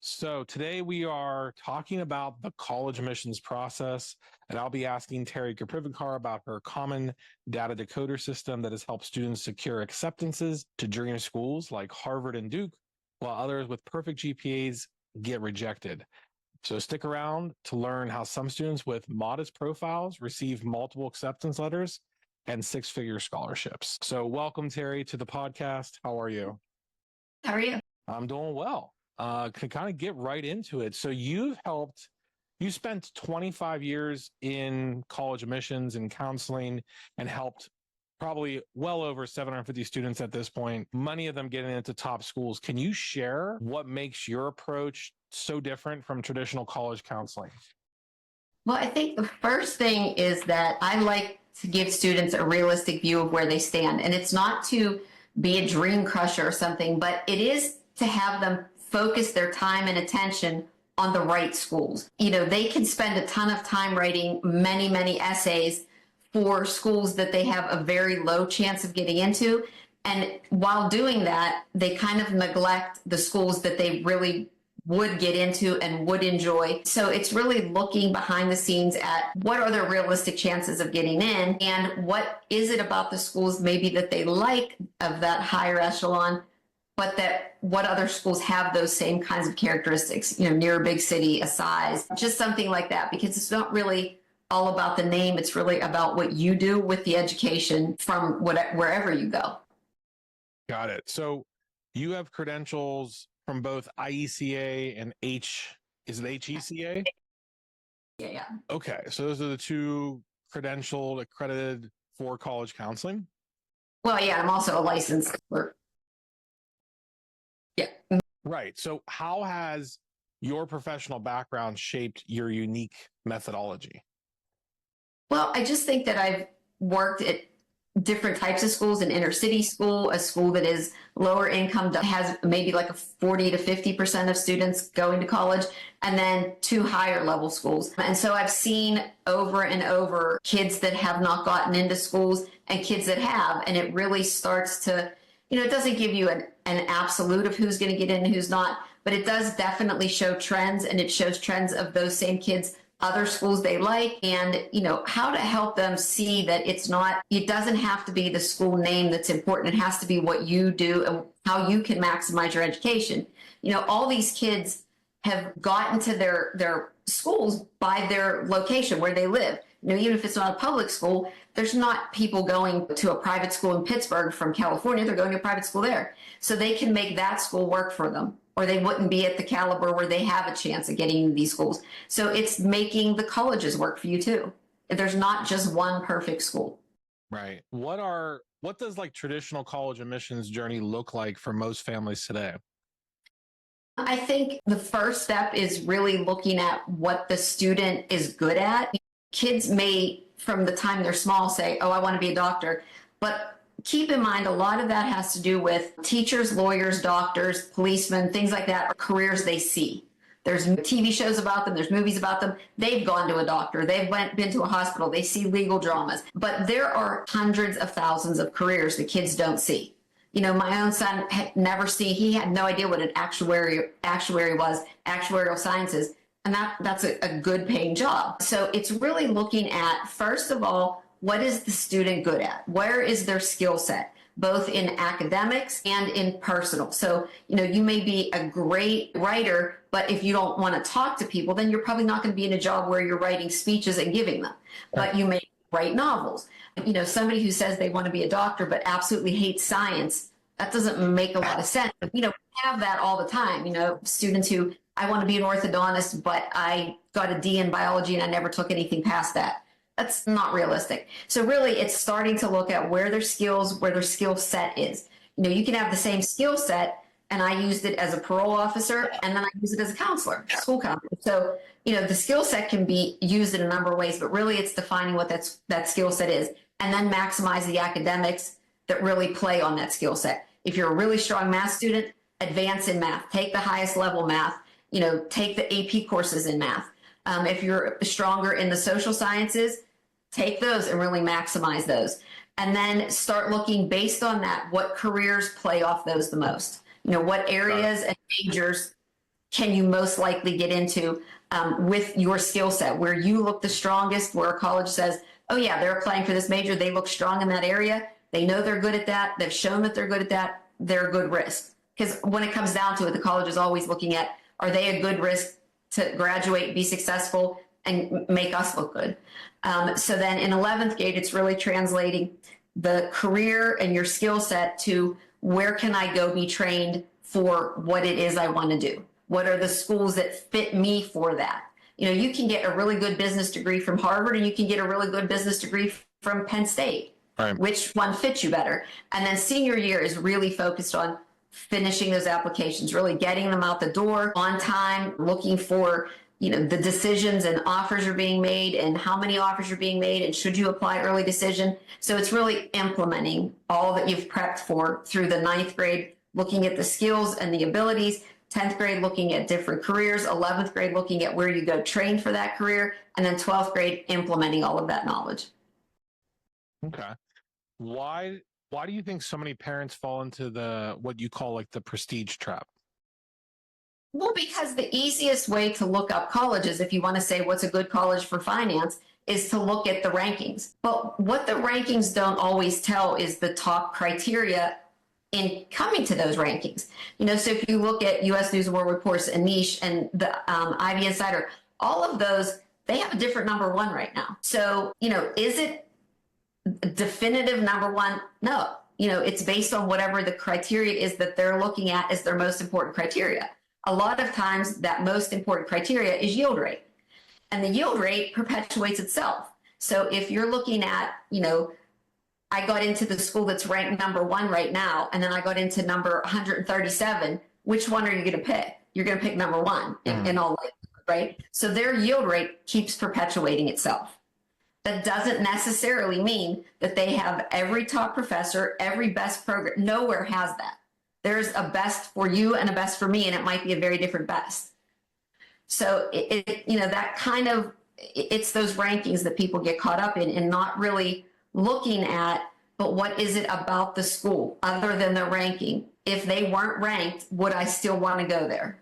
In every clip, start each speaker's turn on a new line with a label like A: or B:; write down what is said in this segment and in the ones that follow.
A: So today we are talking about the college admissions process, and I'll be asking Terry Kaprivikar about her common data decoder system that has helped students secure acceptances to dream schools like Harvard and Duke, while others with perfect GPAs get rejected. So stick around to learn how some students with modest profiles receive multiple acceptance letters and six-figure scholarships. So welcome, Terry, to the podcast. How are you?
B: How are you?
A: I'm doing well. Can kind of get right into it. So you spent 25 years in college admissions and counseling and helped probably well over 750 students at this point, many of them getting into top schools. Can you share what makes your approach so different from traditional college counseling?
B: Well, I think the first thing is that I like to give students a realistic view of where they stand. And it's not to be a dream crusher or something, but it is to have them focus their time and attention on the right schools. You know, they can spend a ton of time writing many, many essays for schools that they have a very low chance of getting into. And while doing that, they kind of neglect the schools that they really would get into and would enjoy. So it's really looking behind the scenes at what are their realistic chances of getting in and what is it about the schools maybe that they like of that higher echelon, but that what other schools have those same kinds of characteristics, you know, near a big city, a size, just something like that, because it's not really all about the name. It's really about what you do with the education from wherever you go.
A: Got it. So you have credentials from both IECA and is it HECA?
B: Yeah.
A: Okay. So those are the two credentialed, accredited for college counseling?
B: Well, yeah, I'm also a licensed expert. Yeah.
A: Right. So how has your professional background shaped your unique methodology?
B: Well, I just think that I've worked at different types of schools, an inner city school, a school that is lower income, that has maybe like a 40 to 50% of students going to college, and then two higher level schools. And so I've seen over and over kids that have not gotten into schools and kids that have, and it really starts to, you know, it doesn't give you an absolute of who's going to get in and who's not, but it does definitely show trends, and it shows trends of those same kids, other schools they like, and you know how to help them see that it doesn't have to be the school name that's important. It has to be what you do and how you can maximize your education. You know, all these kids have gotten to their schools by their location where they live. You know, even if it's not a public school, there's not people going to a private school in Pittsburgh from California. They're going to a private school there, so they can make that school work for them, or they wouldn't be at the caliber where they have a chance of getting into these schools. So it's making the colleges work for you too. There's not just one perfect school.
A: Right. What does like traditional college admissions journey look like for most families today?
B: I think the first step is really looking at what the student is good at. Kids may, from the time they're small, say, oh, I want to be a doctor. But keep in mind, a lot of that has to do with teachers, lawyers, doctors, policemen, things like that, are careers they see. There's TV shows about them. There's movies about them. They've gone to a doctor. They've been to a hospital. They see legal dramas. But there are hundreds of thousands of careers the kids don't see. You know, my own son he had no idea what an actuary was, actuarial sciences. And that's a good paying job. So it's really looking at, first of all, what is the student good at? Where is their skill set, both in academics and in personal? So, you know, you may be a great writer, but if you don't want to talk to people, then you're probably not going to be in a job where you're writing speeches and giving them. But you may write novels. You know, somebody who says they want to be a doctor but absolutely hates science, that doesn't make a lot of sense. You know, we have that all the time. You know, students who, I want to be an orthodontist, but I got a D in biology and I never took anything past that. That's not realistic. So really, it's starting to look at where their skill set is. You know, you can have the same skill set, and I used it as a parole officer, and then I use it as a counselor, school counselor. So, you know, the skill set can be used in a number of ways, but really it's defining what that skill set is, and then maximize the academics that really play on that skill set. If you're a really strong math student, advance in math, take the highest level math, you know, take the AP courses in math. If you're stronger in the social sciences, take those and really maximize those. And then start looking based on that, what careers play off those the most. You know, what areas and majors can you most likely get into with your skill set, where you look the strongest, where a college says, oh yeah, they're applying for this major, they look strong in that area, they know they're good at that, they've shown that they're good at that, they're a good risk. Because when it comes down to it, the college is always looking at, are they a good risk to graduate, be successful, and make us look good? So then in 11th grade, it's really translating the career and your skill set to where can I go be trained for what it is I want to do? What are the schools that fit me for that? You know, you can get a really good business degree from Harvard and you can get a really good business degree from Penn State. Right. Which one fits you better? And then senior year is really focused on finishing those applications, really getting them out the door on time, looking for, you know, the decisions and offers are being made and how many offers are being made and should you apply early decision. So it's really implementing all that you've prepped for through the 9th grade, looking at the skills and the abilities, 10th grade looking at different careers, 11th grade looking at where you go train for that career, and then 12th grade implementing all of that knowledge.
A: Okay. Why do you think so many parents fall into the what you call like the prestige trap?
B: Well, because the easiest way to look up colleges, if you want to say what's a good college for finance, is to look at the rankings. But what the rankings don't always tell is the top criteria in coming to those rankings. You know, so if you look at U.S. News and World Reports and Niche and the Ivy Insider, all of those, they have a different number one right now. So, you know, is it definitive number one? No. You know, it's based on whatever the criteria is that they're looking at as their most important criteria. A lot of times that most important criteria is yield rate. And the yield rate perpetuates itself. So if you're looking at, you know, I got into the school that's ranked number one right now, and then I got into number 137, which one are you going to pick? You're going to pick number one in all likelihood, right? So their yield rate keeps perpetuating itself. That doesn't necessarily mean that they have every top professor, every best program. Nowhere has that. There's a best for you and a best for me, and it might be a very different best. So you know, that kind of, it's those rankings that people get caught up in and not really looking at, but what is it about the school other than the ranking? If they weren't ranked, would I still want to go there?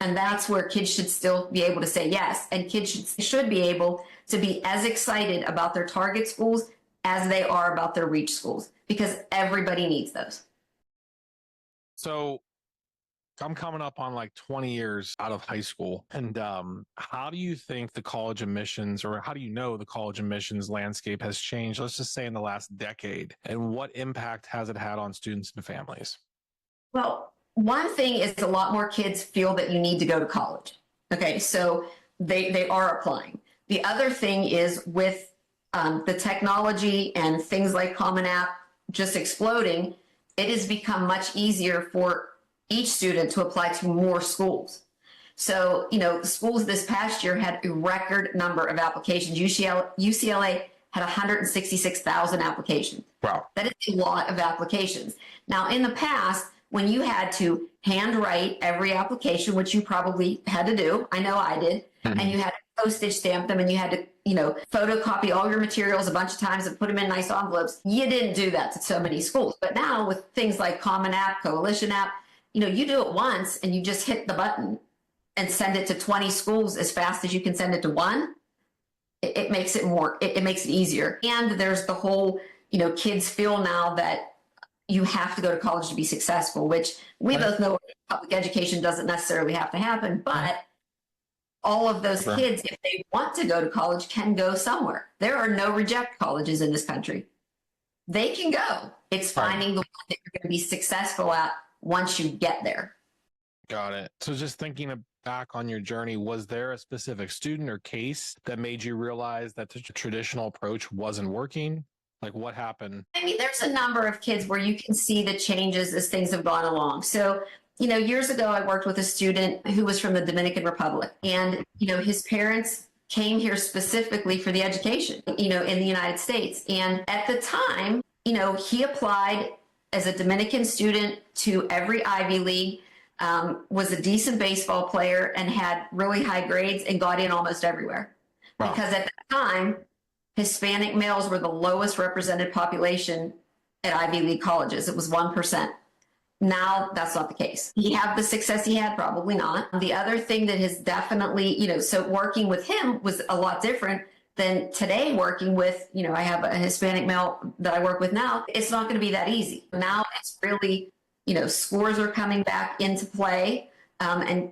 B: And that's where kids should still be able to say yes. And kids should be able to be as excited about their target schools as they are about their reach schools, because everybody needs those.
A: So I'm coming up on like 20 years out of high school. And how do you think the college admissions, or how do you know the college admissions landscape has changed, let's just say in the last decade? And what impact has it had on students and families?
B: Well, one thing is a lot more kids feel that you need to go to college. Okay, so they are applying. The other thing is with the technology and things like Common App just exploding, it has become much easier for each student to apply to more schools. So, you know, schools this past year had a record number of applications. UCLA had 166,000 applications. Wow. That is a lot of applications. Now, in the past, when you had to handwrite every application, which you probably had to do, I know I did, and you had to postage stamp them, and you had to, you know, photocopy all your materials a bunch of times and put them in nice envelopes. You didn't do that to so many schools. But now with things like Common App, Coalition App, you know, you do it once and you just hit the button and send it to 20 schools as fast as you can send it to one. It makes it more, it makes it easier. And there's the whole, you know, kids feel now that you have to go to college to be successful, which we both know public education doesn't necessarily have to happen, but all of those kids, if they want to go to college, can go somewhere. There are no reject colleges in this country. They can go. It's finding the one that you're going to be successful at once you get there.
A: Got it. So just thinking back on your journey, was there a specific student or case that made you realize that the traditional approach wasn't working? Like what happened?
B: I mean, there's a number of kids where you can see the changes as things have gone along. So, you know, years ago, I worked with a student who was from the Dominican Republic, and, you know, his parents came here specifically for the education, you know, in the United States. And at the time, you know, he applied as a Dominican student to every Ivy League, was a decent baseball player and had really high grades and got in almost everywhere. Wow. Because at the time, Hispanic males were the lowest represented population at Ivy League colleges. It was 1%. Now that's not the case. He had the success he had? Probably not. The other thing that has definitely, so working with him was a lot different than today working with, I have a Hispanic male that I work with now. It's not going to be that easy. Now it's really, scores are coming back into play. And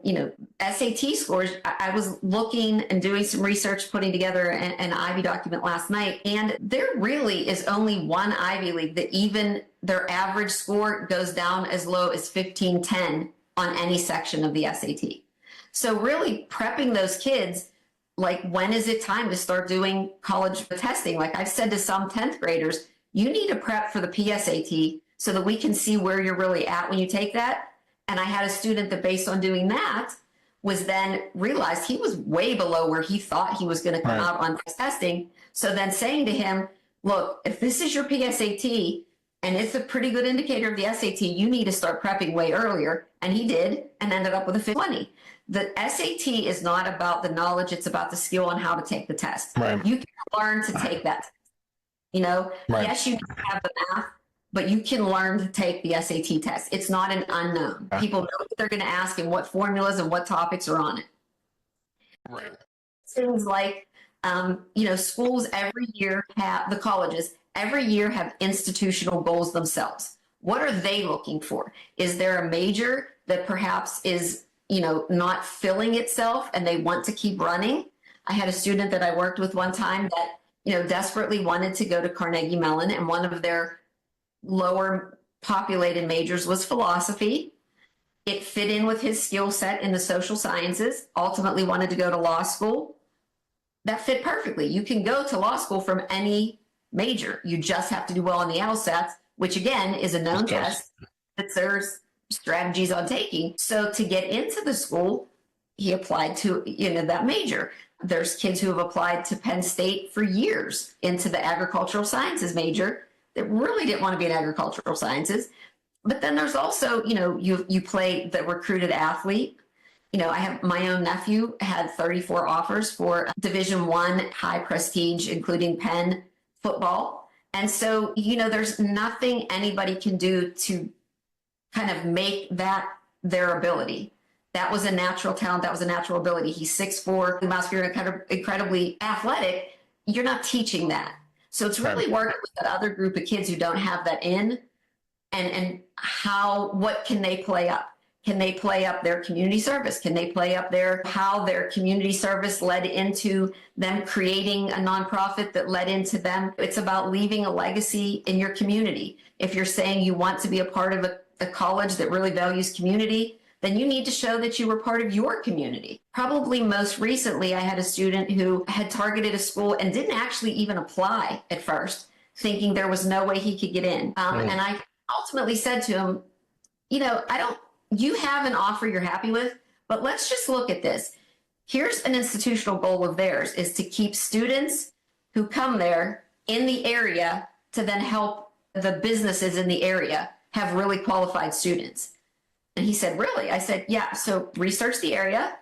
B: SAT scores, I was looking and doing some research, putting together an Ivy document last night, and there really is only one Ivy League that even their average score goes down as low as 1510 on any section of the SAT. So really prepping those kids, like, when is it time to start doing college testing? Like I've said to some 10th graders, you need to prep for the PSAT so that we can see where you're really at when you take that. And I had a student that, based on doing that, was then realized he was way below where he thought he was going to come out on testing. So then saying to him, look, if this is your PSAT and it's a pretty good indicator of the SAT, you need to start prepping way earlier. And he did, and ended up with a 20. The SAT is not about the knowledge. It's about the skill on how to take the test.
A: Right.
B: You can learn to take that test. Yes, you can have the math, but you can learn to take the SAT test. It's not an unknown. People know what they're going to ask and what formulas and what topics are on it.
A: Right.
B: Things like, schools every year have, the colleges every year have institutional goals themselves. What are they looking for? Is there a major that perhaps is, not filling itself and they want to keep running? I had a student that I worked with one time that, desperately wanted to go to Carnegie Mellon, and one of their lower populated majors was philosophy. It fit in with his skill set in the social sciences, ultimately wanted to go to law school. That fit perfectly. You can go to law school from any major. You just have to do well on the LSATs, which again is a known test that there's strategies on taking. So to get into the school, he applied to, that major. There's kids who have applied to Penn State for years into the agricultural sciences major that really didn't want to be in agricultural sciences. But then there's also, you play the recruited athlete. I have my own nephew had 34 offers for Division I high prestige, including Penn football. And so, there's nothing anybody can do to kind of make that their ability. That was a natural talent. That was a natural ability. He's 6'4", muscular, kind of incredibly athletic. You're not teaching that. So it's really working with that other group of kids who don't have that in, and what can they play up? Can they play up their community service? Can they play up how their community service led into them creating a nonprofit that led into them? It's about leaving a legacy in your community. If you're saying you want to be a part of a college that really values community, then you need to show that you were part of your community. Probably most recently, I had a student who had targeted a school and didn't actually even apply at first, thinking there was no way he could get in. And I ultimately said to him, you have an offer you're happy with, but let's just look at this. Here's an institutional goal of theirs, is to keep students who come there in the area to then help the businesses in the area have really qualified students. And he said, really? I said, yeah. So research the area,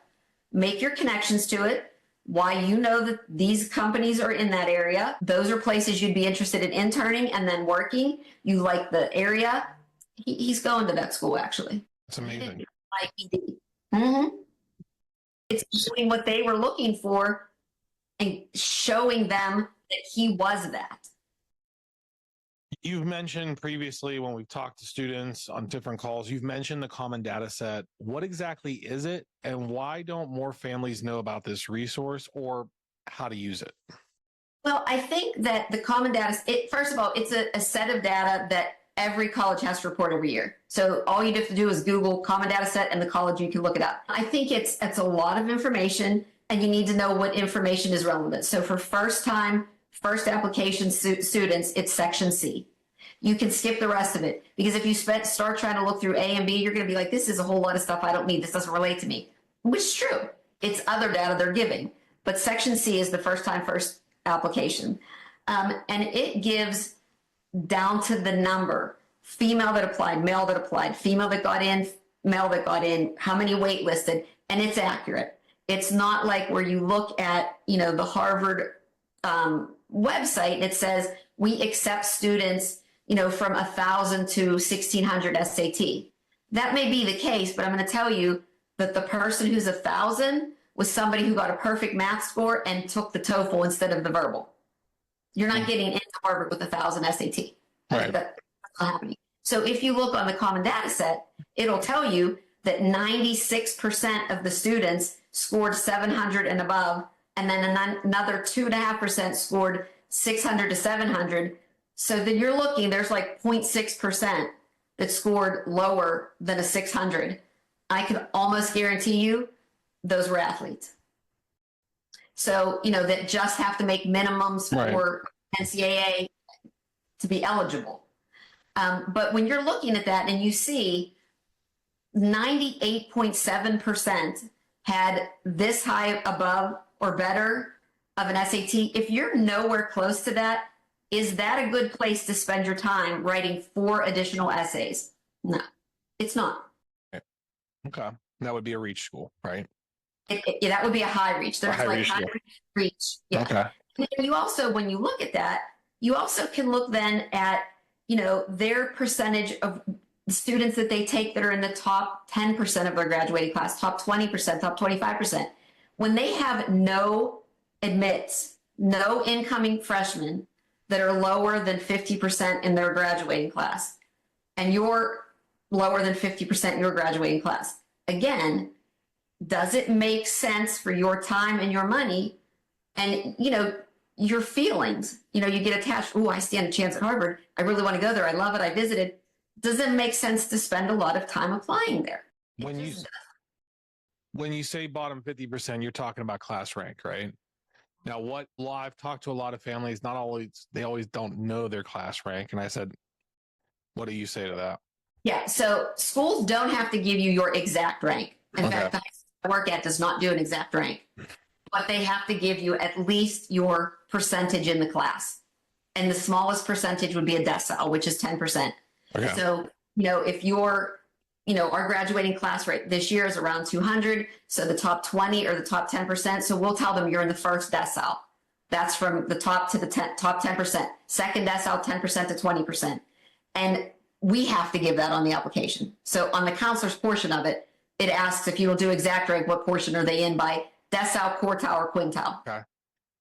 B: make your connections to it, why you know that these companies are in that area. Those are places you'd be interested in interning and then working. You like the area. He's going to that school, actually.
A: That's amazing.
B: Mm-hmm. It's doing what they were looking for and showing them that he was that.
A: You've mentioned previously, when we've talked to students on different calls, you've mentioned the common data set. What exactly is it, and why don't more families know about this resource or how to use it?
B: Well, I think that the common data, first of all, it's a set of data that every college has to report every year. So all you have to do is Google common data set and the college, you can look it up. I think it's a lot of information, and you need to know what information is relevant. So for first application students, it's section C. You can skip the rest of it, because if you start trying to look through A and B, you're going to be like, this is a whole lot of stuff I don't need. This doesn't relate to me, which is true. It's other data they're giving. But section C is the first application. And it gives down to the number, female that applied, male that applied, female that got in, male that got in, how many waitlisted, and it's accurate. It's not like where you look at, the Harvard website and it says, we accept students, from 1,000 to 1,600 SAT. That may be the case, but I'm going to tell you that the person who's 1,000 was somebody who got a perfect math score and took the TOEFL instead of the verbal. You're not getting into Harvard with 1,000 SAT.
A: Right.
B: That's not happening. So if you look on the common data set, it'll tell you that 96% of the students scored 700 and above, and then another 2.5% scored 600 to 700. So then you're looking, there's like 0.6% that scored lower than a 600. I can almost guarantee you those were athletes. So, that just have to make minimums for NCAA to be eligible. But when you're looking at that and you see 98.7% had this high above or better of an SAT, if you're nowhere close to that, is that a good place to spend your time writing 4 additional essays? No, it's not.
A: Okay. That would be a reach school, right?
B: Yeah, that would be a high reach. There's like high reach. Yeah.
A: Okay.
B: And you also, when you look at that, you also can look then at, their percentage of the students that they take that are in the top 10% of their graduating class, top 20%, top 25%. When they have no admits, no incoming freshmen that are lower than 50% in their graduating class, and you're lower than 50% in your graduating class, again, does it make sense for your time and your money and, your feelings? You get attached. Oh, I stand a chance at Harvard. I really want to go there. I love it. I visited. Does it make sense to spend a lot of time applying there?
A: When you say bottom 50%, you're talking about class rank, right? Now, I've talked to a lot of families, they always don't know their class rank. And I said, what do you say to that?
B: Yeah. So schools don't have to give you your exact rank. In fact, the high school I work at does not do an exact rank, but they have to give you at least your percentage in the class. And the smallest percentage would be a decile, which is 10%. Okay. So, if you're, our graduating class rate this year is around 200. So the top 20 or the top 10%. So we'll tell them you're in the first decile. That's from the top to the top 10%. Second decile, 10% to 20%. And we have to give that on the application. So on the counselor's portion of it, it asks if you will do exact rank, what portion are they in by decile, quartile, or quintile.
A: Okay.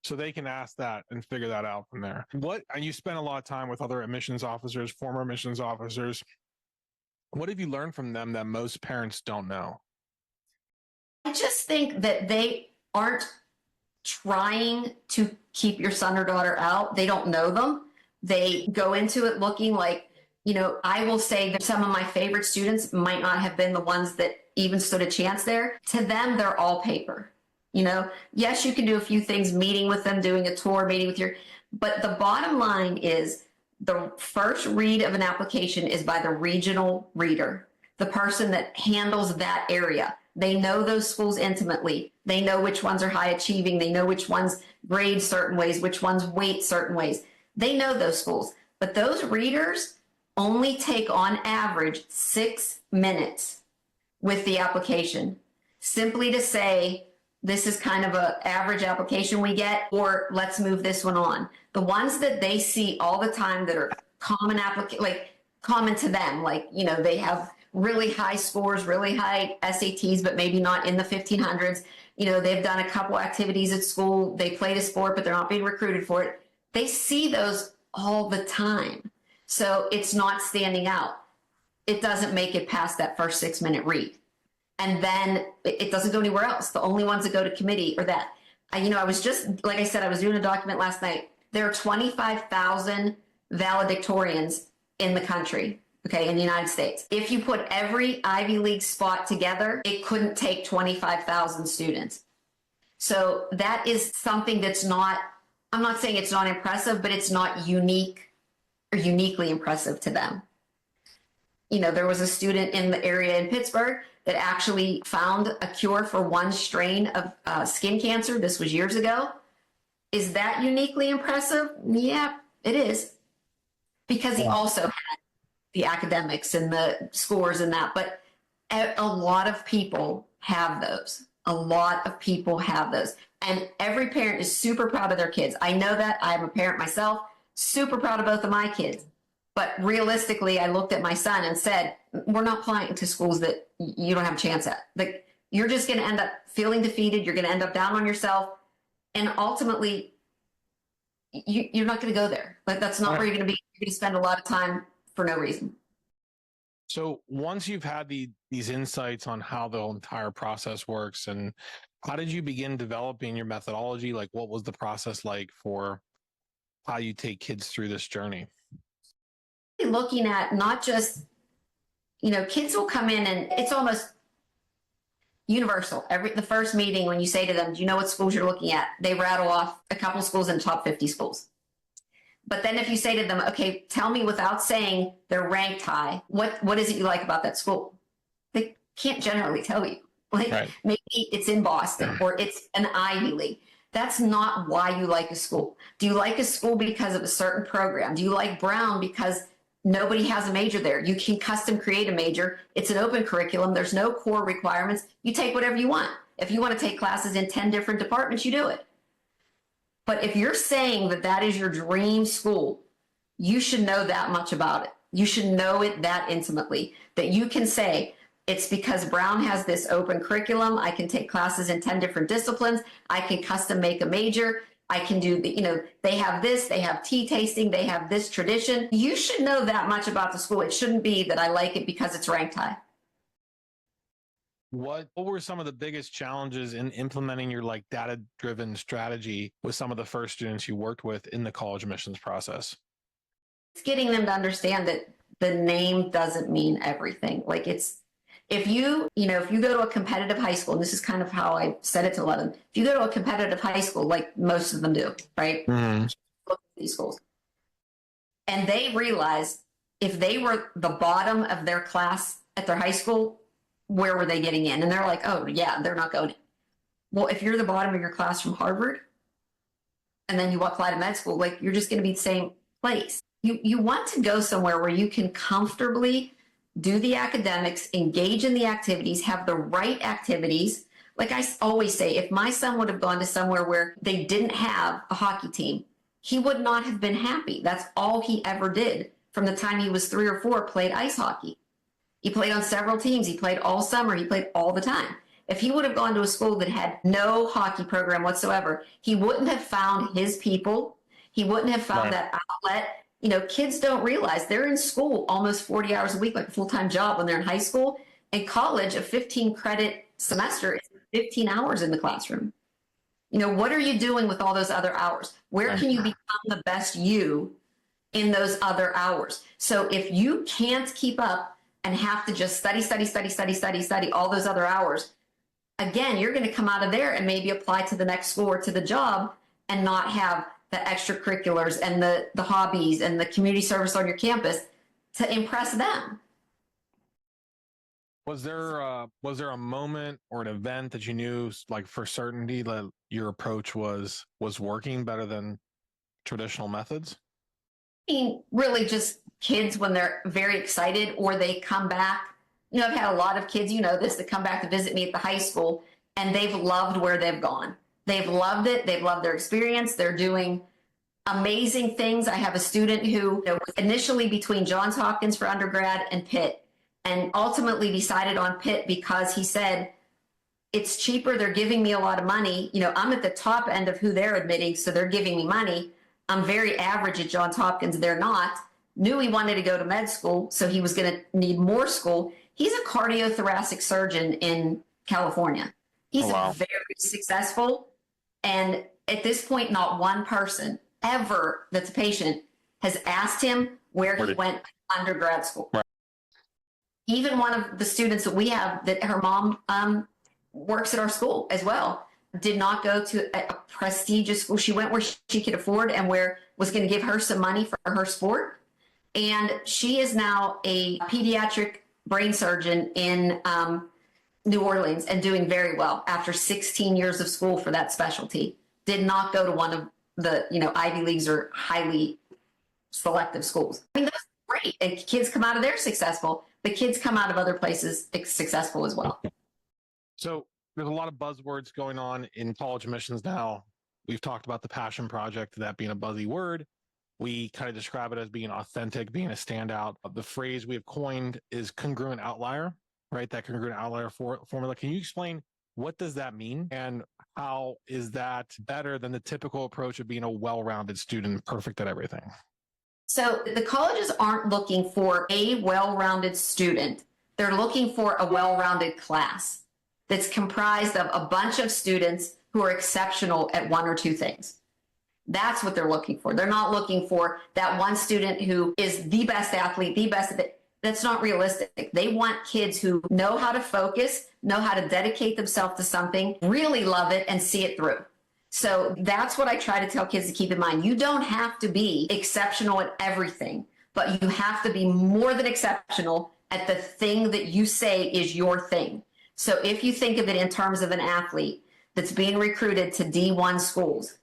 A: So they can ask that and figure that out from there. And you spend a lot of time with other admissions officers, former admissions officers. What have you learned from them that most parents don't know?
B: I just think that they aren't trying to keep your son or daughter out. They don't know them. They go into it looking like, I will say that some of my favorite students might not have been the ones that even stood a chance there. To them, they're all paper. Yes, you can do a few things, meeting with them, doing a tour, but the bottom line is the first read of an application is by the regional reader, the person that handles that area. They know those schools intimately. They know which ones are high achieving. They know which ones grade certain ways, which ones weight certain ways. They know those schools, but those readers only take on average 6 minutes with the application, simply to say, this is kind of an average application we get, or let's move this one on. The ones that they see all the time that are common to them, they have really high scores, really high SATs, but maybe not in the 1500s. They've done a couple activities at school. They played a sport, but they're not being recruited for it. They see those all the time. So it's not standing out. It doesn't make it past that first 6 minute read. And then it doesn't go anywhere else. The only ones that go to committee are that. I was just, like I said, I was doing a document last night. There are 25,000 valedictorians in the country, in the United States. If you put every Ivy League spot together, it couldn't take 25,000 students. So that is something that's not, I'm not saying it's not impressive, but it's not unique or uniquely impressive to them. There was a student in the area in Pittsburgh that actually found a cure for one strain of skin cancer. This was years ago. Is that uniquely impressive? Yeah, it is. Because he also had the academics and the scores and that. But a lot of people have those. A lot of people have those. And every parent is super proud of their kids. I know that. I'm a parent myself. Super proud of both of my kids. But realistically, I looked at my son and said, we're not applying to schools that you don't have a chance at. Like, you're just going to end up feeling defeated. You're going to end up down on yourself. And ultimately, you're not going to go there. Like, that's not where you're going to be. You're going to spend a lot of time for no reason.
A: So once you've had these insights on how the entire process works, and how did you begin developing your methodology? Like, what was the process like for how you take kids through this journey?
B: Looking at not just, kids will come in and it's almost universal. The first meeting, when you say to them, do you know what schools you're looking at? They rattle off a couple schools in the top 50 schools. But then if you say to them, okay, tell me without saying they're ranked high, what is it you like about that school? They can't generally tell you. Like, right. Maybe it's in Boston or it's an Ivy League. That's not why you like a school. Do you like a school because of a certain program? Do you like Brown because nobody has a major there? You can custom create a major. It's an open curriculum. There's no core requirements. You take whatever you want. If you want to take classes in 10 different departments, you do it. But if you're saying that that is your dream school, you should know that much about it. You should know it that intimately, that you can say, it's because Brown has this open curriculum. I can take classes in 10 different disciplines. I can custom make a major. I can do they have this, they have tea tasting, they have this tradition. You should know that much about the school. It shouldn't be that I like it because it's ranked high.
A: What were some of the biggest challenges in implementing your data-driven strategy with some of the first students you worked with in the college admissions process?
B: It's getting them to understand that the name doesn't mean everything. Like, if you go to a competitive high school, and this is kind of how I said it to 11, if you go to a competitive high school, like most of them do, right? Mm-hmm. Look at these schools. And they realize if they were the bottom of their class at their high school, where were they getting in? And they're like, oh, yeah, they're not going in. Well, if you're the bottom of your class from Harvard, and then you apply to med school, like, you're just going to be the same place. You want to go somewhere where you can comfortably do the academics, engage in the activities, have the right activities. Like I always say, if my son would have gone to somewhere where they didn't have a hockey team, he would not have been happy. That's all he ever did from the time he was 3 or 4, played ice hockey. He played on several teams. He played all summer. He played all the time. If he would have gone to a school that had no hockey program whatsoever, he wouldn't have found his people. He wouldn't have found that outlet. Kids don't realize they're in school almost 40 hours a week, like a full-time job when they're in high school. In college, a 15-credit semester is 15 hours in the classroom. What are you doing with all those other hours? Where can you become the best you in those other hours? So if you can't keep up and have to just study all those other hours, again, you're going to come out of there and maybe apply to the next school or to the job and not have the extracurriculars and the hobbies and the community service on your campus to impress them.
A: Was there a moment or an event that you knew, like, for certainty that your approach was working better than traditional methods?
B: I mean, really just kids when they're very excited or they come back. I've had a lot of kids, that come back to visit me at the high school, and they've loved where they've gone. They've loved it. They've loved their experience. They're doing amazing things. I have a student who was initially between Johns Hopkins for undergrad and Pitt, and ultimately decided on Pitt because he said, it's cheaper. They're giving me a lot of money. I'm at the top end of who they're admitting, so they're giving me money. I'm very average at Johns Hopkins. They're not. Knew he wanted to go to med school, so he was going to need more school. He's a cardiothoracic surgeon in California. He's very successful. And at this point, not one person ever that's a patient has asked him where he went to undergrad school. Right. Even one of the students that we have, that her mom works at our school as well, did not go to a prestigious school. She went where she could afford and where was going to give her some money for her sport. And she is now a pediatric brain surgeon in New Orleans and doing very well after 16 years of school for that specialty. Did not go to one of the, Ivy Leagues or highly selective schools. I mean, that's great. And kids come out of there successful, but kids come out of other places successful as well.
A: So there's a lot of buzzwords going on in college admissions now. We've talked about the passion project, that being a buzzy word. We kind of describe it as being authentic, being a standout. The phrase we have coined is congruent outlier, right? That congruent outlier formula. Can you explain what does that mean and how is that better than the typical approach of being a well-rounded student, perfect at everything?
B: So the colleges aren't looking for a well-rounded student. They're looking for a well-rounded class that's comprised of a bunch of students who are exceptional at one or two things. That's what they're looking for. They're not looking for that one student who is the best athlete, the best. That's not realistic. They want kids who know how to focus, know how to dedicate themselves to something, really love it, and see it through. So that's what I try to tell kids to keep in mind. You don't have to be exceptional at everything, but you have to be more than exceptional at the thing that you say is your thing. So if you think of it in terms of an athlete that's being recruited to D1 schools,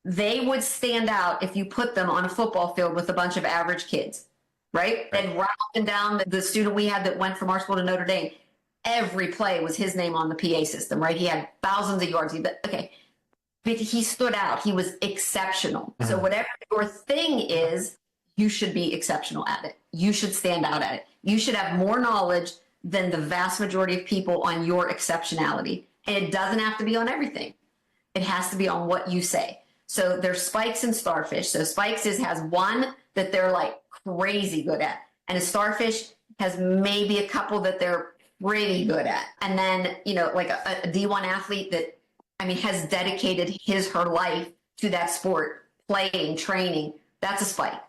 B: they would stand out if you put them on a football field with a bunch of average kids, right? And run up and down. The student we had that went from our school to Notre Dame, every play was his name on the PA system, right? He had thousands of yards. Okay. But he stood out. He was exceptional. Mm-hmm. So whatever your thing is, you should be exceptional at it. You should stand out at it. You should have more knowledge than the vast majority of people on your exceptionality. And it doesn't have to be on everything. It has to be on what you say. So there's spikes and starfish. So spikes has one that they're like crazy good at. And a starfish has maybe a couple that they're pretty good at. And then, like a D1 athlete that, has dedicated her life to that sport, playing, training, that's a spike.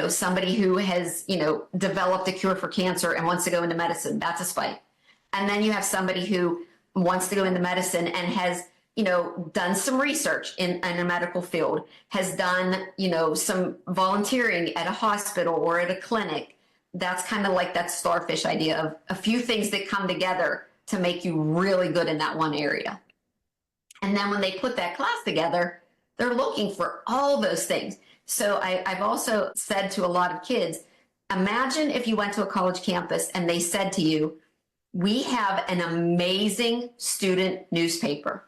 B: Somebody who has, developed a cure for cancer and wants to go into medicine, that's a spike. And then you have somebody who wants to go into medicine and has, done some research in a medical field, has done, some volunteering at a hospital or at a clinic. That's kind of like that starfish idea of a few things that come together to make you really good in that one area. And then when they put that class together, they're looking for all those things. So I've also said to a lot of kids, imagine if you went to a college campus and they said to you, we have an amazing student newspaper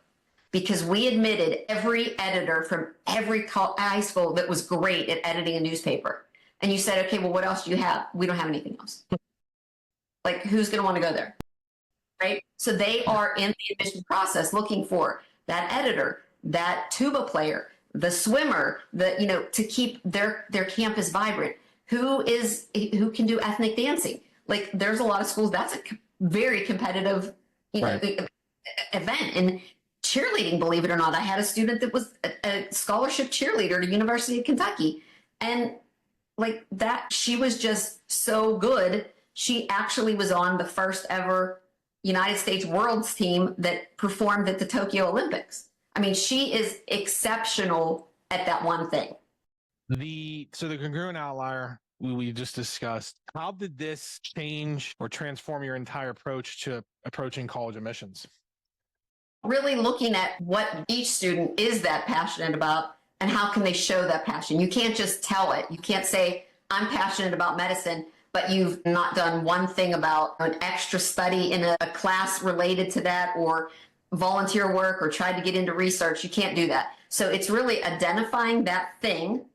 B: because we admitted every editor from every high school that was great at editing a newspaper. And you said, okay, well, what else do you have? We don't have anything else. Like, who's going to want to go there? Right? So they are in the admission process looking for that editor, that tuba player, the swimmer, to keep their campus vibrant. Who can do ethnic dancing? Like, there's a lot of schools, that's a very competitive event. And cheerleading, believe it or not, I had a student that was a scholarship cheerleader at the University of Kentucky. And like that, she was just so good. She actually was on the first ever United States World's team that performed at the Tokyo Olympics. She is exceptional at that one thing.
A: So the congruent outlier we just discussed, how did this change or transform your entire approach to approaching college admissions?
B: Really looking at what each student is that passionate about and how can they show that passion. You can't just tell it. You can't say, I'm passionate about medicine, but you've not done one thing about an extra study in a class related to that or volunteer work or tried to get into research. You can't do that. So it's really identifying that thing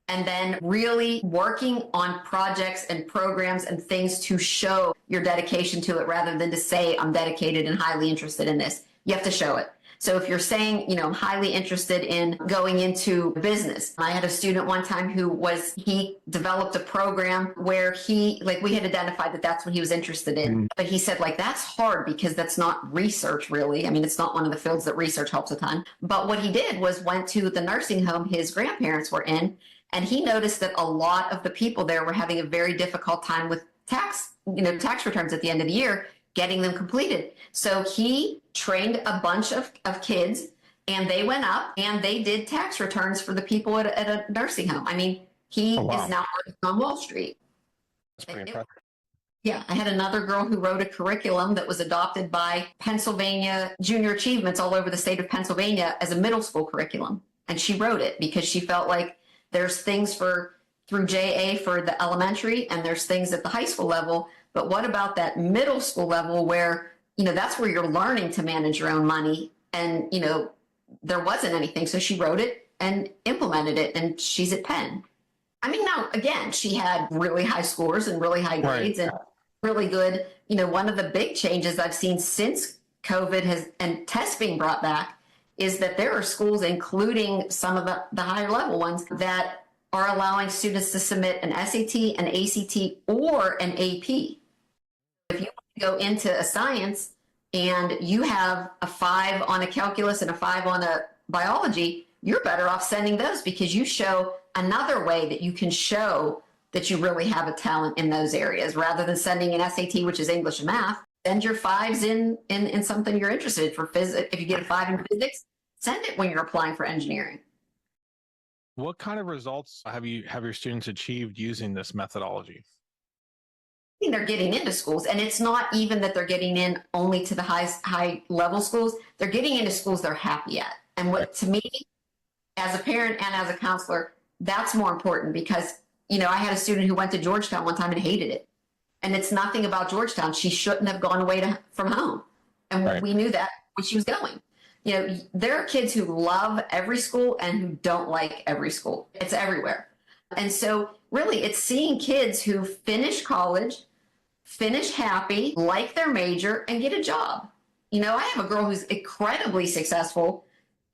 B: and then really working on projects and programs and things to show your dedication to it rather than to say, I'm dedicated and highly interested in this. You have to show it. So if you're saying, I'm highly interested in going into business. I had a student one time he developed a program where we had identified that that's what he was interested in. But he said, that's hard because that's not research really. It's not one of the fields that research helps a ton. But what he did was went to the nursing home his grandparents were in, and he noticed that a lot of the people there were having a very difficult time with tax returns at the end of the year, getting them completed. So he trained a bunch of kids and they went up and they did tax returns for the people at a nursing home. He is now working on Wall Street.
A: That's pretty impressive.
B: Yeah, I had another girl who wrote a curriculum that was adopted by Pennsylvania Junior Achievements all over the state of Pennsylvania as a middle school curriculum. And she wrote it because she felt like there's things through JA for the elementary and there's things at the high school level. But what about that middle school level where, that's where you're learning to manage your own money and, there wasn't anything. So she wrote it and implemented it and she's at Penn. I mean, now again, she had really high scores and really high grades and really good. One of the big changes I've seen since COVID has and tests being brought back is that there are schools, including some of the higher level ones, that are allowing students to submit an SAT, an ACT, or an AP. If you go into a science and you have a 5 on a calculus and a 5 on a biology, you're better off sending those because you show another way that you can show that you really have a talent in those areas rather than sending an SAT, which is English and math. Send your 5s in something you're interested in. For physics. If you get a 5 in physics, send it when you're applying for engineering.
A: What kind of results have your students achieved using this methodology?
B: They're getting into schools, and it's not even that they're getting in only to the high level schools. They're getting into schools they're happy at. And what to me, as a parent and as a counselor, that's more important because, I had a student who went to Georgetown one time and hated it. And it's nothing about Georgetown. She shouldn't have gone away from home. And we knew that when she was going. There are kids who love every school and who don't like every school. It's everywhere. And so really it's seeing kids who finish college, finish happy, like their major, and get a job. I have a girl who's incredibly successful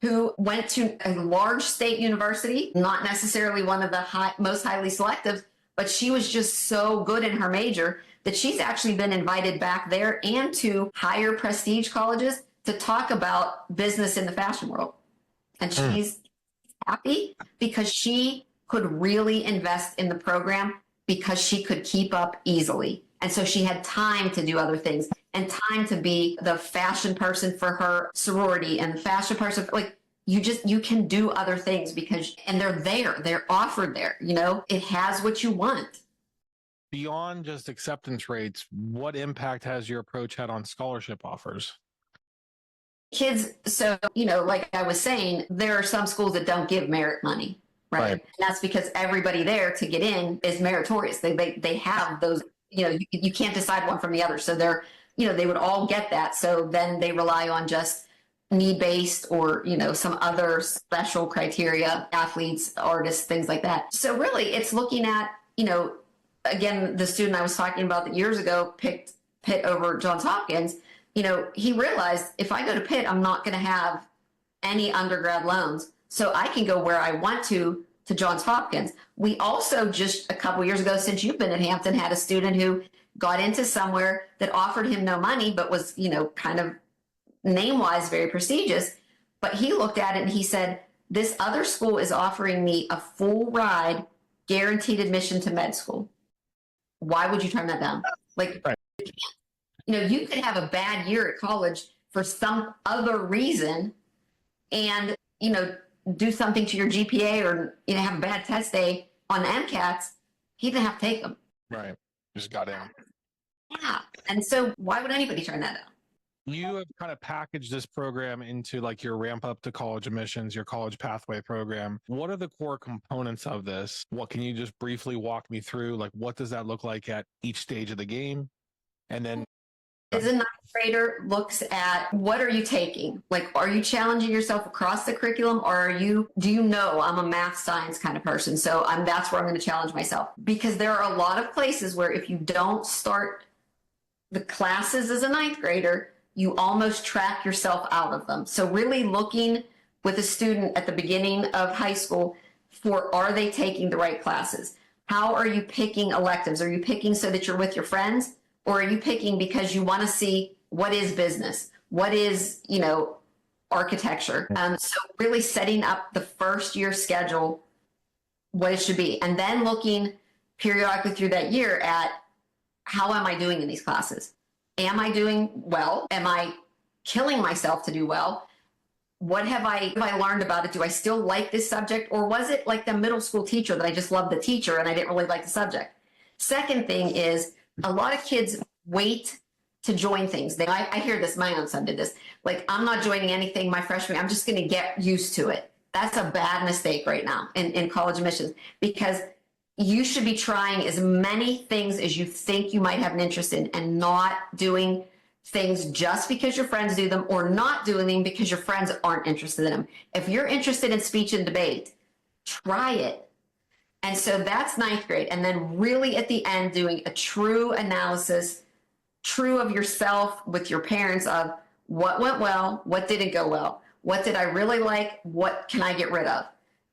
B: who went to a large state university, not necessarily one of the most highly selective, but she was just so good in her major that she's actually been invited back there and to higher prestige colleges to talk about business in the fashion world. And she's happy because she could really invest in the program because she could keep up easily. And so she had time to do other things and time to be the fashion person for her sorority and the fashion person. You can do other things and they're offered there, it has what you want.
A: Beyond just acceptance rates, what impact has your approach had on scholarship offers?
B: Kids, so, like I was saying, there are some schools that don't give merit money, right? And that's because everybody there to get in is meritorious. They have those, you can't decide one from the other. So they would all get that. So then they rely on just need-based or, some other special criteria, athletes, artists, things like that. So really it's looking at, again, the student I was talking about that years ago picked Pitt over Johns Hopkins. He realized if I go to Pitt, I'm not going to have any undergrad loans. So I can go where I want to Johns Hopkins. We also just a couple years ago, since you've been at Hampton, had a student who got into somewhere that offered him no money, but was, kind of name-wise very prestigious. But he looked at it and he said, this other school is offering me a full ride, guaranteed admission to med school. Why would you turn that down? You could have a bad year at college for some other reason and, do something to your GPA or, have a bad test day on the MCATs. He didn't have to take them.
A: Right. Just got in.
B: Yeah. And so why would anybody turn that down?
A: You have kind of packaged this program into like your ramp up to college admissions, your college pathway program. What are the core components of this? What can you just briefly walk me through? Like, what does that look like at each stage of the game? And then
B: as a ninth grader looks at what are you taking? Like, are you challenging yourself across the curriculum or do you know I'm a math science kind of person? So that's where I'm going to challenge myself because there are a lot of places where if you don't start the classes as a ninth grader, you almost track yourself out of them. So really looking with a student at the beginning of high school for, are they taking the right classes? How are you picking electives? Are you picking so that you're with your friends? Or are you picking because you want to see what is business? What is, architecture? So really setting up the first year schedule, what it should be. And then looking periodically through that year at how am I doing in these classes? Am I doing well? Am I killing myself to do well? What have I learned about it? Do I still like this subject? Or was it like the middle school teacher that I just loved the teacher and I didn't really like the subject? Second thing is a lot of kids wait to join things. I hear this, my own son did this. Like, I'm not joining anything my freshman year. I'm just going to get used to it. That's a bad mistake right now in college admissions because you should be trying as many things as you think you might have an interest in and not doing things just because your friends do them or not doing them because your friends aren't interested in them. If you're interested in speech and debate, try it. And so that's ninth grade. And then really at the end, doing a true analysis, true of yourself with your parents of what went well, what didn't go well, what did I really like, what can I get rid of?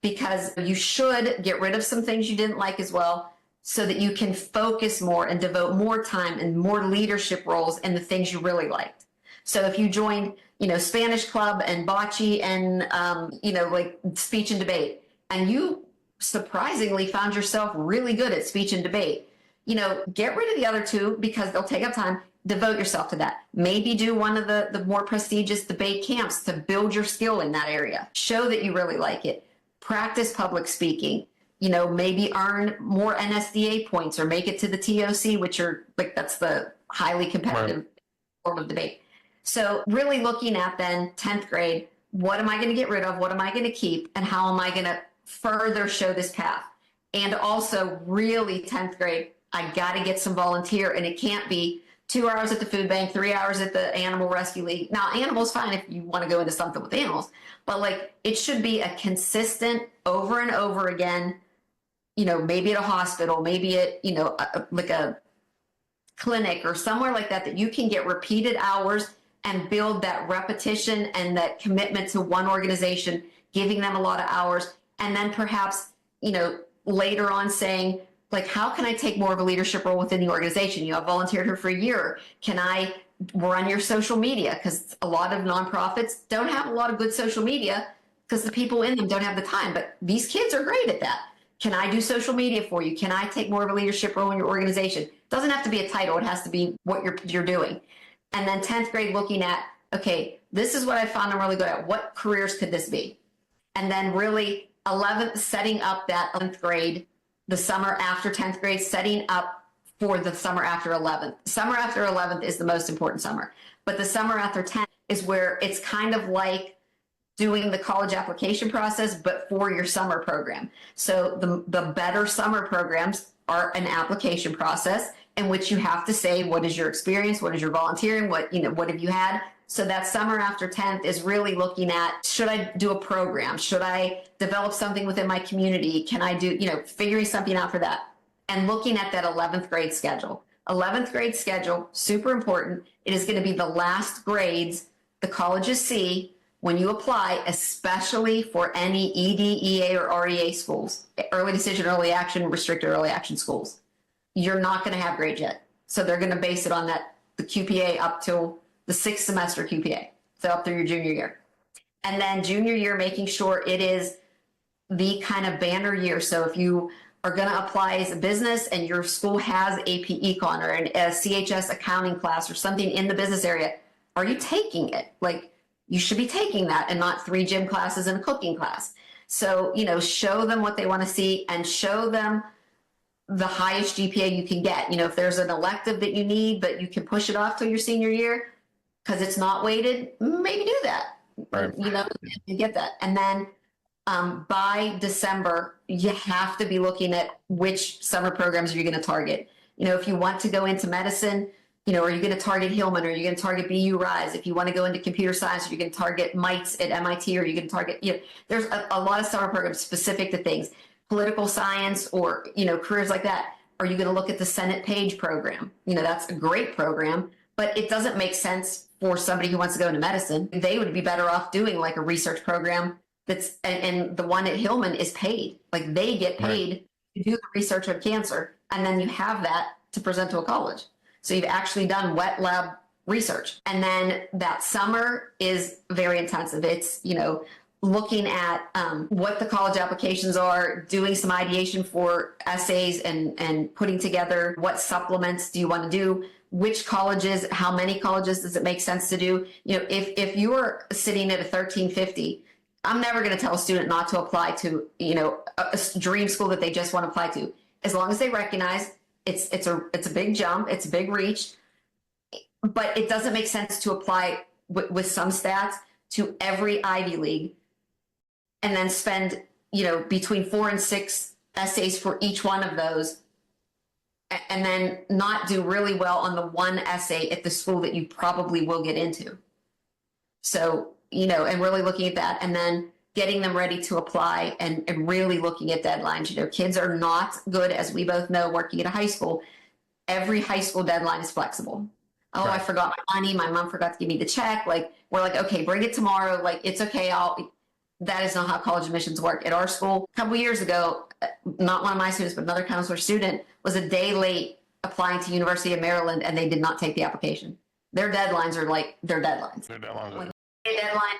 B: Because you should get rid of some things you didn't like as well, so that you can focus more and devote more time and more leadership roles in the things you really liked. So if you joined, Spanish club and bocce and, like speech and debate, and you surprisingly found yourself really good at speech and debate, get rid of the other two because they'll take up time. Devote yourself to that. Maybe do one of the more prestigious debate camps to build your skill in that area. Show that you really like it. Practice public speaking. Maybe earn more NSDA points or make it to the TOC, which are that's the highly competitive form of debate. So really looking at then 10th grade, what am I going to get rid of? What am I going to keep? And how am I going to further show this path? And also really 10th grade, I got to get some volunteer, and it can't be 2 hours at the food bank, 3 hours at the animal rescue league. Now, animals fine if you want to go into something with animals, but it should be a consistent over and over again, maybe at a hospital, maybe at, like a clinic or somewhere like that, that you can get repeated hours and build that repetition and that commitment to one organization, giving them a lot of hours. And then perhaps, later on saying, how can I take more of a leadership role within the organization? I've volunteered here for a year. Can I run your social media? Because a lot of nonprofits don't have a lot of good social media because the people in them don't have the time, but these kids are great at that. Can I do social media for you? Can I take more of a leadership role in your organization? It doesn't have to be a title. It has to be what you're doing. And then 10th grade, looking at, okay, this is what I found I'm really good at. What careers could this be? And then really 11th, setting up that 11th grade, the summer after 10th grade, setting up for the summer after 11th. Summer after 11th is the most important summer, but the summer after 10th is where it's kind of like doing the college application process, but for your summer program. So the better summer programs are an application process in which you have to say, what is your experience? What is your volunteering? What have you had? So that summer after 10th is really looking at, should I do a program? Should I develop something within my community? Can I do, figuring something out for that? And looking at that 11th grade schedule. 11th grade schedule, super important. It is going to be the last grades the colleges see when you apply, especially for any ED, EA, or REA schools, early decision, early action, restricted early action schools. You're not going to have grades yet. So they're going to base it on the QPA up till the 6th semester QPA, so up through your junior year. And then junior year, making sure it is the kind of banner year. So if you are going to apply as a business and your school has AP Econ or a CHS accounting class or something in the business area, are you taking it? You should be taking that and not 3 gym classes and a cooking class. So, show them what they want to see and show them the highest GPA you can get. If there's an elective that you need, but you can push it off till your senior year because it's not weighted, maybe do that,
A: right.
B: You get that. And then by December, you have to be looking at which summer programs you're going to target. If you want to go into medicine, are you going to target Hillman? Or are you going to target BU Rise? If you want to go into computer science, are you going to target MITES at MIT? Or are you going to target, there's a lot of summer programs specific to things, political science or, careers like that. Are you going to look at the Senate Page program? That's a great program, but it doesn't make sense for somebody who wants to go into medicine. They would be better off doing like a research program and the one at Hillman is paid. They get paid to do the research on cancer. And then you have that to present to a college. So you've actually done wet lab research. And then that summer is very intensive. It's, looking at what the college applications are, doing some ideation for essays and putting together what supplements do you want to do, which colleges, how many colleges does it make sense to do? If you are sitting at a 1350, I'm never going to tell a student not to apply to, a dream school that they just want to apply to, as long as they recognize it's a big jump, it's a big reach, but it doesn't make sense to apply with some stats to every Ivy League and then spend, between 4 and 6 essays for each one of those and then not do really well on the one essay at the school that you probably will get into. So, and really looking at that. And then getting them ready to apply and really looking at deadlines. You know, kids are not good, as we both know, working at a high school. Every high school deadline is flexible. Oh,
A: Right.
B: I forgot my money. My mom forgot to give me the check. Like, we're like, okay, bring it tomorrow. Like, it's okay. That is not how college admissions work. At our school, a couple years ago, not one of my students, but another counselor student was a day late applying to University of Maryland, and they did not take the application. Their deadlines are like their deadlines.
A: Their deadlines
B: When
A: are-
B: they deadline,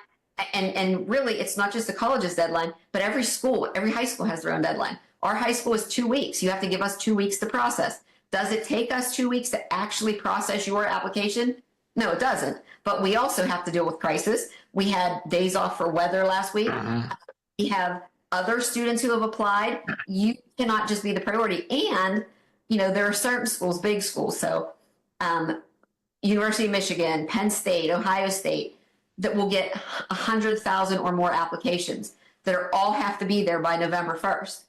B: and really, it's not just the college's deadline, but every school, every high school has their own deadline. Our high school is 2 weeks. You have to give us 2 weeks to process. Does it take us 2 weeks to actually process your application? No, it doesn't. But we also have to deal with crisis. We had days off for weather last week. We have other students who have applied. You cannot just be the priority. And, you know, there are certain schools, big schools. So University of Michigan, Penn State, Ohio State, that will get 100,000 or more applications that are all have to be there by November 1st.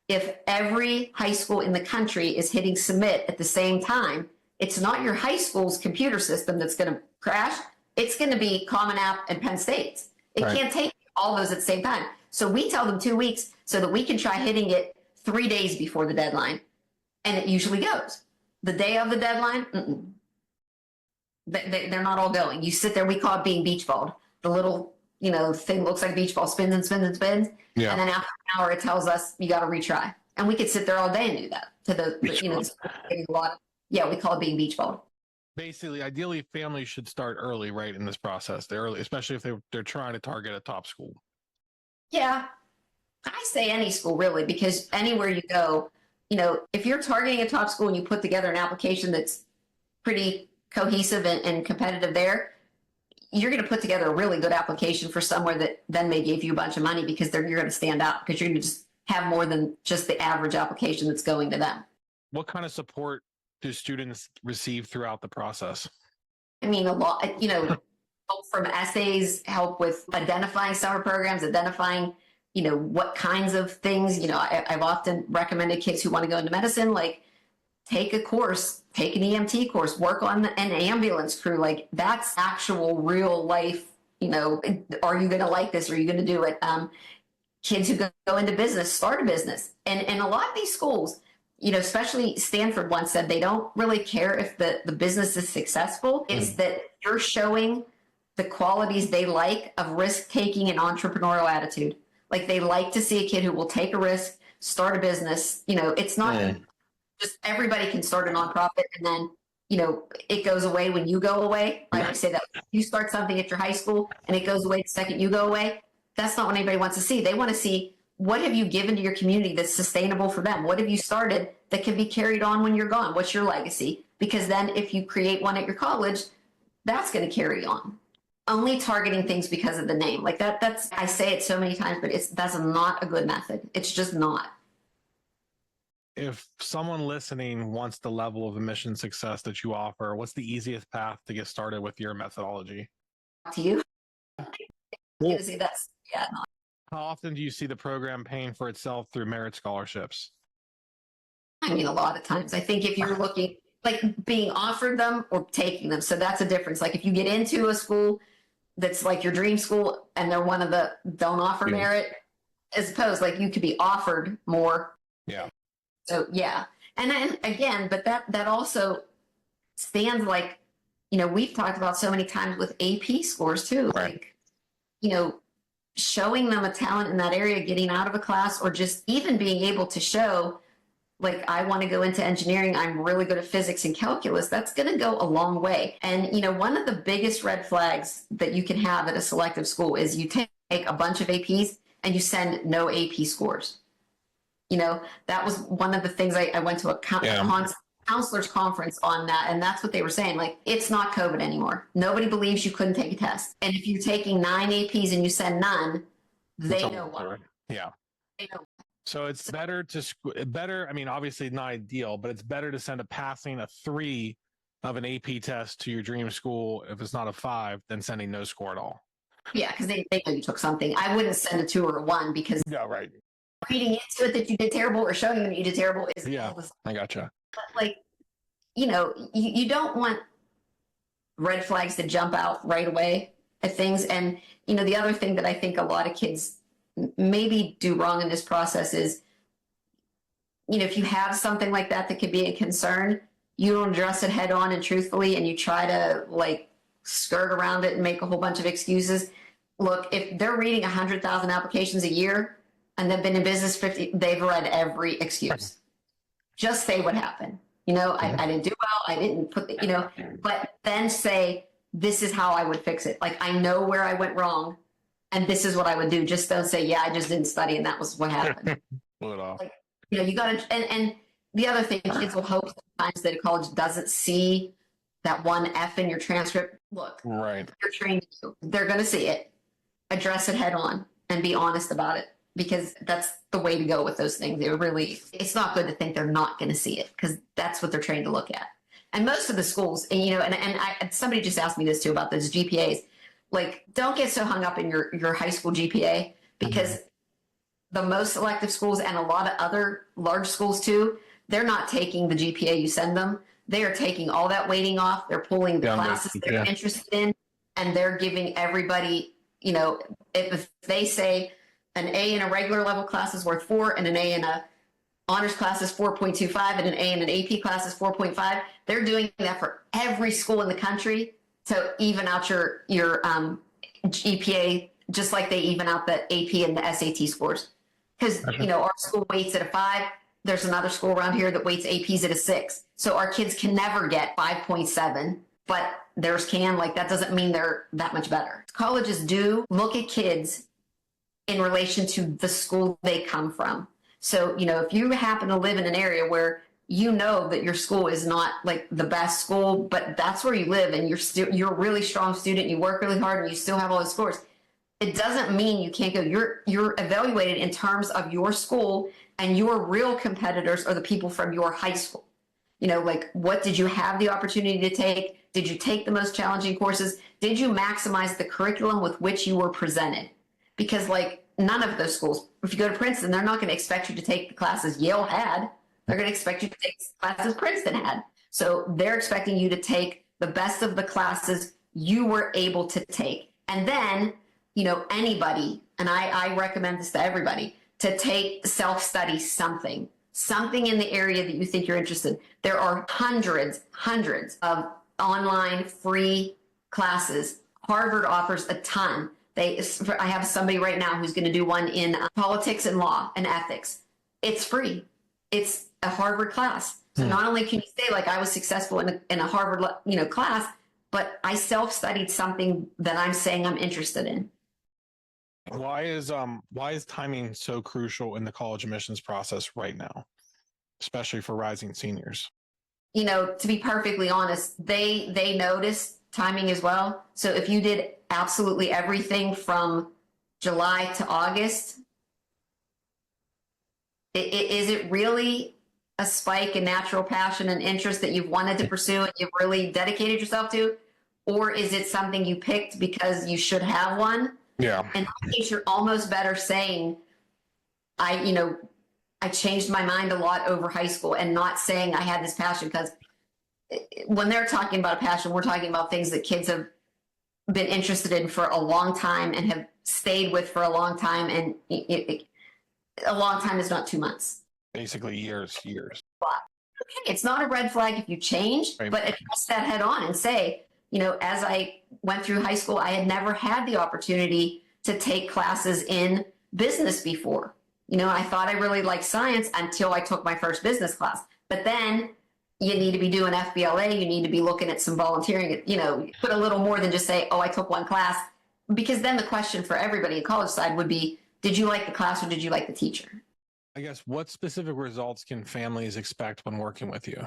B: If every high school in the country is hitting submit at the same time, it's not your high school's computer system that's going to crash. It's going to be Common App and Penn State's. It
A: Right.
B: can't take all those at the same time. So we tell them 2 weeks so that we can try hitting it 3 days before the deadline. And it usually goes. The day of the deadline, they're not all going. You sit there, we call it being beach balled. The little, you know, thing looks like a beach ball, spins and spins and spins.
A: Yeah.
B: And then after an hour, it tells us you got to retry. And we could sit there all day and do that to the, you know, it's a lot. Yeah, we call it being beach balled.
A: Basically, ideally, families should start early, right, in this process. They're early, especially if they're trying to target a top school.
B: Yeah, I say any school really, because anywhere you go, you know, if you're targeting a top school and you put together an application that's pretty cohesive and competitive there, you're going to put together a really good application for somewhere that then may give you a bunch of money because you're going to stand out because you're going to just have more than just the average application that's going to them.
A: What kind of support do students receive throughout the process?
B: I mean, a lot, you know, help from essays, help with identifying summer programs, identifying, you know, what kinds of things, you know, I've often recommended kids who want to go into medicine, like take a course, take an EMT course, work on an ambulance crew. Like that's actual real life, you know, are you going to like this? Are you going to do it? Kids who go into business, start a business. And a lot of these schools, you know, especially Stanford once said they don't really care if the business is successful. It's that you're showing the qualities they like of risk-taking and entrepreneurial attitude. Like they like to see a kid who will take a risk, start a business. You know, it's not just everybody can start a nonprofit and then, you know, it goes away when you go away. Like I say that you start something at your high school and it goes away the second you go away. That's not what anybody wants to see. They want to see, what have you given to your community that's sustainable for them? What have you started that can be carried on when you're gone? What's your legacy? Because then if you create one at your college, that's going to carry on. Only targeting things because of the name. Like that's, I say it so many times, but that's not a good method. It's just not.
A: If someone listening wants the level of admission success that you offer, what's the easiest path to get started with your methodology?
B: To you.
A: Cool.
B: See, that's, yeah. No.
A: How often do you see the program paying for itself through merit scholarships?
B: I mean, a lot of times. I think if you're looking, like being offered them or taking them. So that's a difference. Like if you get into a school that's like your dream school and they're one of the don't offer merit, as opposed like you could be offered more.
A: Yeah.
B: So yeah. And then again, but that also stands like, you know, we've talked about so many times with AP scores too.
A: Right.
B: Like, you know, showing them a talent in that area, getting out of a class, or just even being able to show, like, I want to go into engineering, I'm really good at physics and calculus, that's going to go a long way. And, you know, one of the biggest red flags that you can have at a selective school is you take a bunch of APs and you send no AP scores. You know, that was one of the things I went to a counselor's conference on that. And that's what they were saying. Like, it's not COVID anymore. Nobody believes you couldn't take a test. And if you're taking 9 APs and you send none, they know why.
A: Yeah.
B: They know.
A: So it's better I mean, obviously not ideal, but it's better to send a passing a 3 of an AP test to your dream school if it's not a 5 than sending no score at all.
B: Yeah, because they know you took something. I wouldn't send a 2 or a 1 because
A: Yeah, right.
B: reading into it that you did terrible or showing them you did terrible is
A: I gotcha.
B: like, you know, you don't want red flags to jump out right away at things. And, you know, the other thing that I think a lot of kids maybe do wrong in this process is, if you have something like that that could be a concern, you don't address it head on and truthfully, and you try to like skirt around it and make a whole bunch of excuses. Look, if they're reading 100,000 applications a year and they've been in business 50, they've read every excuse. Just say what happened. I didn't do well. I didn't put the, but then say, this is how I would fix it. Like, I know where I went wrong and this is what I would do. Just don't say, yeah, I just didn't study and that was what happened.
A: Pull it off.
B: Like, you got to, and the other thing, kids will hope sometimes that a college doesn't see that one F in your transcript. Look,
A: right.
B: You're trained to. They're going to see it. Address it head on and be honest about it, because that's the way to go with those things. It's not good to think they're not going to see it, because that's what they're trained to look at. And most of the schools, and somebody just asked me this too about those GPAs. Like, don't get so hung up in your high school GPA, because the most selective schools and a lot of other large schools too, they're not taking the GPA you send them. They are taking all that weighting off. They're pulling the classes they're interested in, and they're giving everybody, if they say an A in a regular level class is worth 4 and an A in a honors class is 4.25 and an A in an AP class is 4.5, they're doing that for every school in the country to even out your GPA, just like they even out the AP and the SAT scores. Because, our school weights at a 5. There's another school around here that weights APs at a 6. So our kids can never get 5.7, but theirs can. Like, that doesn't mean they're that much better. Colleges do look at kids in relation to the school they come from. So, if you happen to live in an area where that your school is not like the best school, but that's where you live and you're a really strong student, you work really hard and you still have all the scores, it doesn't mean you can't go. You're evaluated in terms of your school, and your real competitors are the people from your high school. Like, what did you have the opportunity to take? Did you take the most challenging courses? Did you maximize the curriculum with which you were presented? Because like, none of those schools, if you go to Princeton, they're not going to expect you to take the classes Yale had. They're going to expect you to take classes Princeton had. So they're expecting you to take the best of the classes you were able to take. And then, anybody, and I recommend this to everybody, to take self-study something in the area that you think you're interested in. There are hundreds of online free classes. Harvard offers a ton. I have somebody right now who's going to do one in politics and law and ethics. It's free. It's a Harvard class. So not only can you say, like, I was successful in a Harvard, class, but I self-studied something that I'm saying I'm interested in.
A: Why is timing so crucial in the college admissions process right now, especially for rising seniors?
B: To be perfectly honest, they notice timing as well. So if you did absolutely everything from July to August, is it really a spike in natural passion and interest that you've wanted to pursue and you've really dedicated yourself to? Or is it something you picked because you should have one?
A: Yeah.
B: In that case, you're almost better saying, I changed my mind a lot over high school, and not saying I had this passion, because when they're talking about a passion, we're talking about things that kids have been interested in for a long time and have stayed with for a long time. And a long time is not 2 months.
A: Basically years.
B: Okay, it's not a red flag if you change, right, but address that head on and say, as I went through high school, I had never had the opportunity to take classes in business before. I thought I really liked science until I took my first business class. But then you need to be doing FBLA. You need to be looking at some volunteering, put a little more than just say, oh, I took one class. Because then the question for everybody in college side would be, did you like the class or did you like the teacher?
A: I guess, what specific results can families expect when working with you?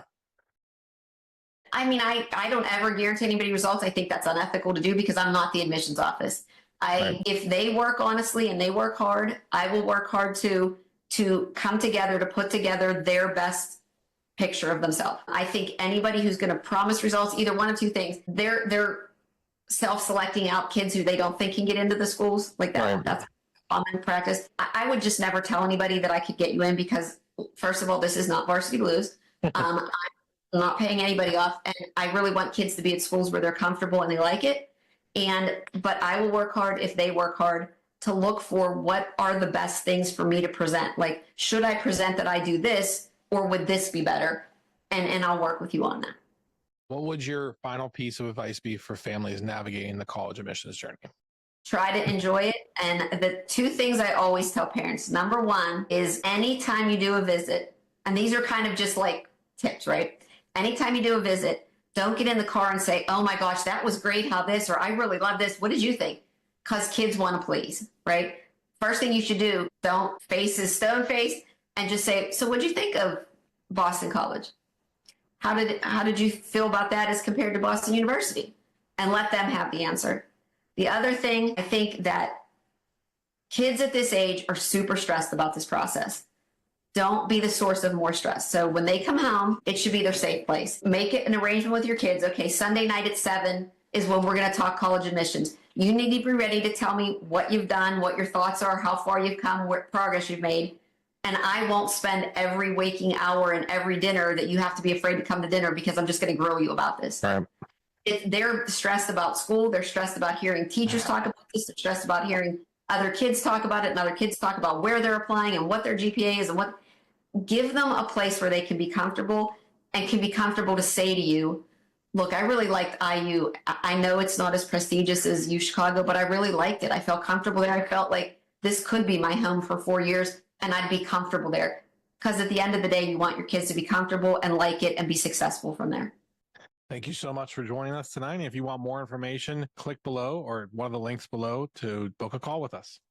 B: I mean, I don't ever guarantee anybody results. I think that's unethical to do, because I'm not the admissions office.
A: Right.
B: If they work honestly and they work hard, I will work hard to come together, to put together their best picture of themselves. I think anybody who's going to promise results, either one of two things, they're self-selecting out kids who they don't think can get into the schools like that. Right. That's common practice. I would just never tell anybody that I could get you in, because first of all, this is not Varsity Blues. I'm not paying anybody off, and I really want kids to be at schools where they're comfortable and they like it. But I will work hard if they work hard to look for what are the best things for me to present. Like, should I present that I do this, or would this be better? And I'll work with you on that.
A: What would your final piece of advice be for families navigating the college admissions journey?
B: Try to enjoy it. And the two things I always tell parents, number one is anytime you do a visit, and these are kind of just like tips, right? Anytime you do a visit, don't get in the car and say, oh my gosh, that was great, how this, or I really love this. What did you think? Because kids want to please, right? First thing you should do, don't face his stone face and just say, so what'd you think of Boston College? How did you feel about that as compared to Boston University? And let them have the answer. The other thing, I think that kids at this age are super stressed about this process. Don't be the source of more stress. So when they come home, it should be their safe place. Make it an arrangement with your kids. Okay, Sunday night at 7 is when we're going to talk college admissions. You need to be ready to tell me what you've done, what your thoughts are, how far you've come, what progress you've made. And I won't spend every waking hour and every dinner that you have to be afraid to come to dinner because I'm just going to grill you about this.
A: Right.
B: They're stressed about school. They're stressed about hearing teachers talk about this. They're stressed about hearing other kids talk about it, and other kids talk about where they're applying and what their GPA is, and what. Give them a place where they can be comfortable and can be comfortable to say to you, look, I really liked IU. I know it's not as prestigious as U Chicago, but I really liked it. I felt comfortable there. I felt like this could be my home for 4 years and I'd be comfortable there. Because at the end of the day, you want your kids to be comfortable and like it and be successful from there.
A: Thank you so much for joining us tonight. If you want more information, click below or one of the links below to book a call with us.